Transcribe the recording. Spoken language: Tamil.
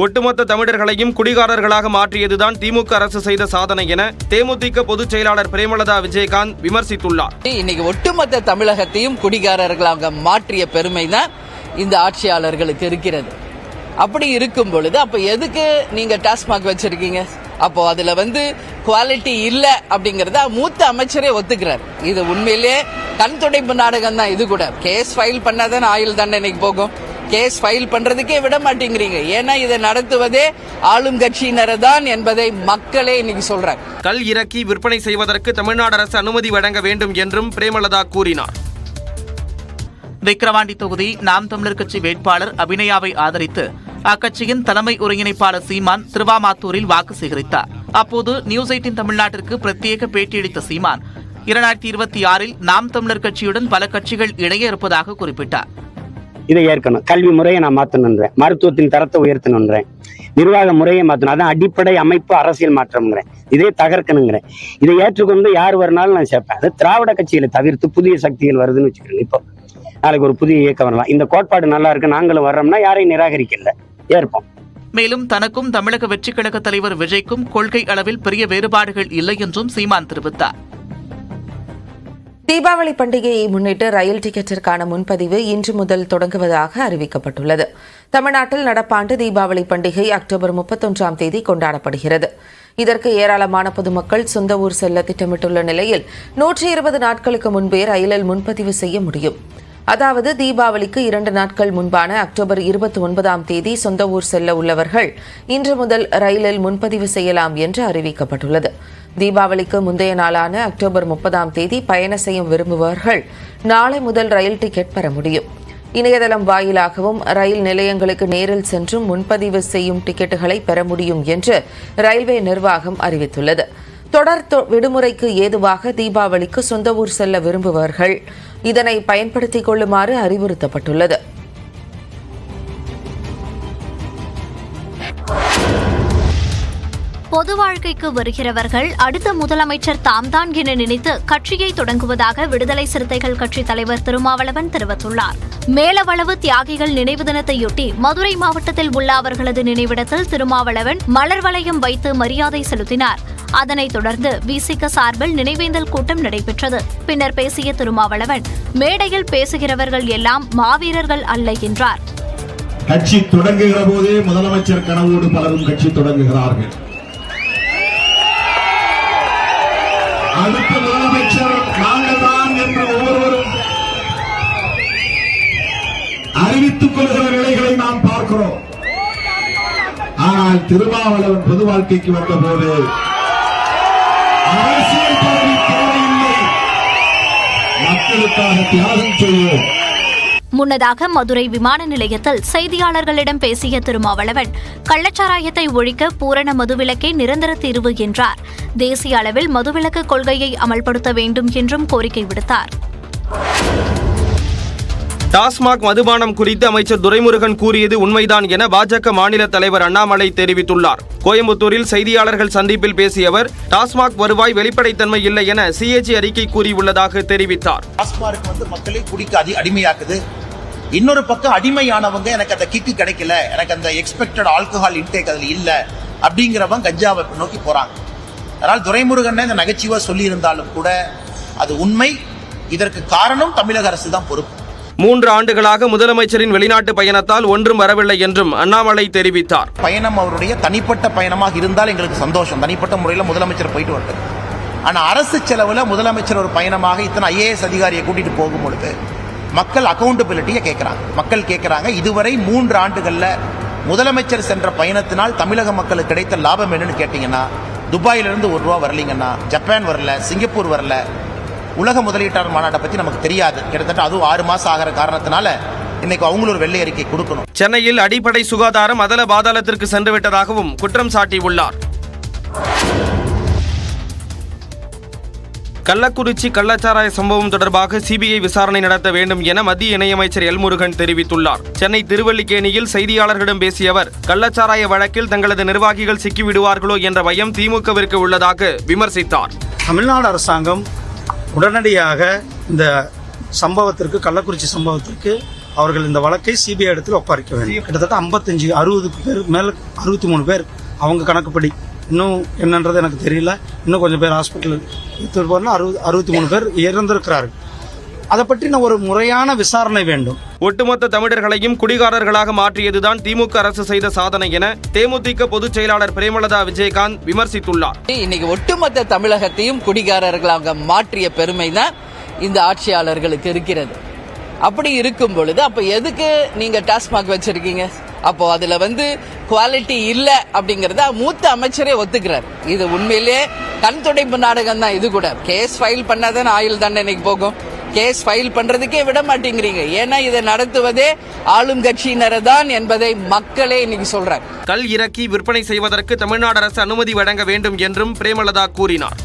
ஒட்டுமொத்த தமிழர்களையும் குடிகாரர்களாக மாற்றியதுதான் திமுக அரசு செய்த சாதனை என தேமுதிக பொதுச் செயலாளர் பிரேமலதா விஜயகாந்த் விமர்சித்துள்ளார். இன்னைக்கு ஒட்டுமொத்த தமிழகத்தையும் குடிகாரர்களாக மாற்றிய பெருமை தான் இந்த ஆட்சியாளர்களுக்கு இருக்கிறது. அப்படி இருக்கும் பொழுது அப்ப எதுக்கு நீங்க டாஸ்மாக் வச்சிருக்கீங்க? அப்போ அதுல குவாலிட்டி இல்ல அப்படிங்கறத மூத்த அமைச்சரே ஒத்துக்கிறார். இது உண்மையிலேயே கண் துடைப்பு நாடகம் தான். இது கூட கேஸ் ஃபைல் பண்ணாதான் ஆயுள் தண்டனைக்கு போகும். கேஸ் ஃபைல் பண்றதுக்கே விட மாட்டேங்கிறீங்க. ஏன்னா இதை நடத்துவதே ஆளும் கட்சியினரை தான் என்பதை மக்களே இன்னைக்கு சொல்றாங்க. கல் இறக்கி விற்பனை செய்வதற்கு தமிழ்நாடு அரசு அனுமதி வழங்க வேண்டும் என்றும் பிரேமலதா கூறினார். விக்கிரவாண்டி தொகுதி நாம் தமிழர் கட்சி வேட்பாளர் அபிநயாவை ஆதரித்து அக்கட்சியின் தலைமை ஒருங்கிணைப்பாளர் சீமான் திருவாமாத்தூரில் வாக்கு சேகரித்தார். அப்போது நியூஸ் 18 தமிழ்நாட்டிற்கு பிரத்யேக பேட்டியளித்த சீமான் 2026 நாம் தமிழர் கட்சியுடன் பல கட்சிகள் இணைய இருப்பதாக குறிப்பிட்டார். இதை ஏற்கணும். கல்வி முறையை நான் மாற்றணுன்றேன், மருத்துவத்தின் தரத்தை உயர்த்தணுன்றேன், நிர்வாக முறையை மாற்றணும். அதான் அடிப்படை அமைப்பு அரசியல் மாற்றம்ங்கிறேன். இதே தகர்க்கணுங்கிறேன். இதை ஏற்றுக்கொண்டு யார் வரனாலும் நான் சேர்ப்பேன். அது திராவிட கட்சிகளை தவிர்த்து புதிய சக்திகள் வருதுன்னு வச்சுக்கிறேன். இப்போ நாளைக்கு ஒரு புதிய இயக்கம் வரலாம். இந்த கோட்பாடு நல்லா இருக்கு, நாங்களும் வர்றோம்னா யாரையும் நிராகரிக்கல, ஏற்போம். மேலும் தனக்கும் தமிழக வெற்றிக் கழக தலைவர் விஜய்க்கும் கொள்கை அளவில் பெரிய வேறுபாடுகள் இல்லை என்றும் சீமான் தெரிவித்தார். தீபாவளி பண்டிகையை முன்னிட்டு ரயில் டிக்கெட்டிற்கான முன்பதிவு இன்று முதல் தொடங்குவதாக அறிவிக்கப்பட்டுள்ளது. தமிழ்நாட்டில் நடப்பாண்டு தீபாவளி பண்டிகை அக்டோபர் 31ஆம் தேதி கொண்டாடப்படுகிறது. இதற்கு ஏராளமான பொதுமக்கள் சொந்த ஊர் செல்ல திட்டமிட்டுள்ள நிலையில் 120 நாட்களுக்கு முன்பே ரயிலில் முன்பதிவு செய்ய முடியும். அதாவது தீபாவளிக்கு 2 நாட்கள் முன்பான அக்டோபர் 29ஆம் தேதி சொந்த ஊர் செல்ல உள்ளவர்கள் இன்று முதல் ரயிலில் முன்பதிவு செய்யலாம் என்று அறிவிக்கப்பட்டுள்ளது. தீபாவளிக்கு முந்தைய நாளான அக்டோபர் 30ஆம் தேதி பயணம் செய்ய விரும்புபவர்கள் நாளை முதல் ரயில் டிக்கெட் பெற முடியும். இணையதளம் வாயிலாகவும் ரயில் நிலையங்களுக்கு நேரில் சென்றும் முன்பதிவு செய்யும் டிக்கெட்டுகளை பெற முடியும் என்று ரயில்வே நிர்வாகம் அறிவித்துள்ளது. தொடர் விடுமுறைக்கு ஏதுவாக தீபாவளிக்கு சொந்த ஊர் செல்ல விரும்புபவர்கள் இதனை பயன்படுத்திக் கொள்ளுமாறு அறிவுறுத்தப்பட்டுள்ளது. பொது வாழ்க்கைக்கு வருகிறவர்கள் அடுத்த முதலமைச்சர் தாம்தான் என நினைத்து கட்சியை தொடங்குவதாக விடுதலை சிறுத்தைகள் கட்சித் தலைவர் திருமாவளவன் தெரிவித்துள்ளார். மேலவளவு தியாகிகள் நினைவு தினத்தையொட்டி மதுரை மாவட்டத்தில் உள்ள அவர்களது நினைவிடத்தில் திருமாவளவன் மலர் வளையம் வைத்து மரியாதை செலுத்தினார். அதனைத் தொடர்ந்து விசிக சார்பில் நினைவேந்தல் கூட்டம் நடைபெற்றது. பின்னர் பேசிய திருமாவளவன், மேடையில் பேசுகிறவர்கள் எல்லாம் மாவீரர்கள் அல்ல என்றார். கட்சி தொடங்குகிற போதே முதலமைச்சர் கனவோடு பலரும் கட்சி தொடங்குகிறார்கள். அடுத்த முதலமைச்சர் நாங்கள் தான் என்று ஒவ்வொருவரும் அறிவித்துக் கொள்கிற நிலைகளை நாம் பார்க்கிறோம். ஆனால் திருமாவளவன் பொது வாழ்க்கைக்கு வந்த போது அரசியல் பதவி தேவையில்லை, மக்களுக்காக தியாகம் செய்வோம். முன்னதாக மதுரை விமான நிலையத்தில் செய்தியாளர்களிடம் பேசிய திருமாவளவன், கள்ளச்சாராயத்தை ஒழிக்க பூரண மதுவிலக்கே நிரந்தர தீர்வு என்றார். தேசிய அளவில் மதுவிலக்கு கொள்கையை அமல்படுத்த வேண்டும் என்றும் கோரிக்கை விடுத்தார். டாஸ்மாக் மதுபானம் குறித்து அமைச்சர் துரைமுருகன் கூறியது உண்மைதான் என பாஜக மாநில தலைவர் அண்ணாமலை தெரிவித்துள்ளார். கோயம்புத்தூரில் செய்தியாளர்கள் சந்திப்பில் பேசிய அவர், டாஸ்மாக் வருவாய் வெளிப்படைத்தன்மை இல்லை என சிஏஜி அறிக்கை கூறியுள்ளதாக தெரிவித்தார். டாஸ்மாக் மக்களை குடிக்க அடிமையாக்குது. இன்னொரு பக்கம் அடிமையானவங்க எனக்கு அந்த கிக்கு கிடைக்கல, எனக்கு அந்த எக்ஸ்பெக்டட் ஆல்கஹால் இன்டேக் அதுல இல்ல அப்படிங்கிறவங்க கஞ்சாவை நோக்கி போறாங்க. அதனால் துரைமுருகன் இந்த நகைச்சுவா சொல்லி இருந்தாலும் கூட அது உண்மை. இதற்கு காரணம் தமிழக அரசு தான் பொறுப்பு. 3 ஆண்டுகளாக முதலமைச்சரின் வெளிநாட்டு பயணத்தால் ஒன்றும் வரவில்லை என்றும் அண்ணாமலை தெரிவித்தார். பயணம் அவருடைய தனிப்பட்ட பயணமாக இருந்தால் எங்களுக்கு சந்தோஷம். தனிப்பட்ட முறையில் முதலமைச்சர் போயிட்டு வரட்டும். ஆனா அரசு செலவுல முதலமைச்சர் ஒரு பயணமாக இத்தனை IAS அதிகாரியை கூட்டிட்டு போகும் பொழுது மக்கள் அக்கௌண்டபிலிட்டியை கேட்கிறாங்க. மக்கள் கேட்கிறாங்க, இதுவரை 3 ஆண்டுகள்ல முதலமைச்சர் சென்ற பயணத்தினால் தமிழக மக்களுக்கு கிடைத்த லாபம் என்னன்னு கேட்டீங்கன்னா, துபாயிலிருந்து ₹1 வரலீங்கன்னா, ஜப்பான் வரல, சிங்கப்பூர் வரல, உலக முதலீட்டாளர் மாநாட்டை பத்தி நமக்கு தெரியாது. கிட்டத்தட்ட அதுவும் 6 மாசம் ஆகிற காரணத்தினால இன்னைக்கு அவங்களும் ஒரு வெள்ளை அறிக்கை கொடுக்கணும். சென்னையில் அடிப்படை சுகாதாரம் அதல பாதாளத்திற்கு சென்று விட்டதாகவும் குற்றம் சாட்டியுள்ளார். கள்ளக்குறிச்சி கள்ளச்சாராய சம்பவம் தொடர்பாக சிபிஐ விசாரணை நடத்த வேண்டும் என மத்திய இணையமைச்சர் எல் முருகன் தெரிவித்துள்ளார். சென்னை திருவல்லிக்கேணியில் செய்தியாளர்களிடம் பேசிய அவர், கள்ளச்சாராய வழக்கில் தங்களது நிர்வாகிகள் சிக்கிவிடுவார்களோ என்ற பயம் திமுகவிற்கு உள்ளதாக விமர்சித்தார். தமிழ்நாடு அரசாங்கம் உடனடியாக இந்த சம்பவத்திற்கு, கள்ளக்குறிச்சி சம்பவத்திற்கு அவர்கள் இந்த வழக்கை சிபிஐ இடத்தில் ஒப்படைக்க வேண்டும். கிட்டத்தட்ட 55-60 பேர் மேல 63 பேர் அவங்க கணக்குப்படி, இன்னும் என்னன்றது எனக்கு தெரியல. இன்னும் கொஞ்சம் பேர் ஹாஸ்பிட்டல் 63 பேர் இறந்திருக்கிறார்கள். அதை பற்றின ஒரு முறையான விசாரணை வேண்டும். ஒட்டுமொத்த தமிழர்களையும் குடிகாரர்களாக மாற்றியதுதான் திமுக அரசு செய்த சாதனை என தேமுதிக பொதுச் செயலாளர் பிரேமலதா விஜயகாந்த் விமர்சித்துள்ளார். இன்னைக்கு ஒட்டுமொத்த தமிழகத்தையும் குடிகாரர்களாக மாற்றிய பெருமை தான் இந்த ஆட்சியாளர்களுக்கு இருக்கிறது. அப்படி இருக்கும் பொழுது அப்ப எதுக்கு நீங்க டாஸ்மாக் வச்சிருக்கீங்க? அப்போ அதுல குவாலிட்டி இல்ல அப்படிங்கறத மூத்த அமைச்சரே ஒத்துக்கிறார். இது உண்மையிலேயே கண் துடைப்பு நாடகம் தான். இது கூட கேஸ் ஃபைல் பண்ணாதான் ஆயுள் தண்டனைக்கு போகும். கேஸ் ஃபைல் பண்றதுக்கே விட மாட்டேங்கிறீங்க. ஏன்னா இதை நடத்துவதே ஆளும் கட்சியினர் தான் என்பதை மக்களே இன்னைக்கு சொல்றாங்க. கல் இறக்கி விற்பனை செய்வதற்கு தமிழ்நாடு அரசு அனுமதி வழங்க வேண்டும் என்றும் பிரேமலதா கூறினார்.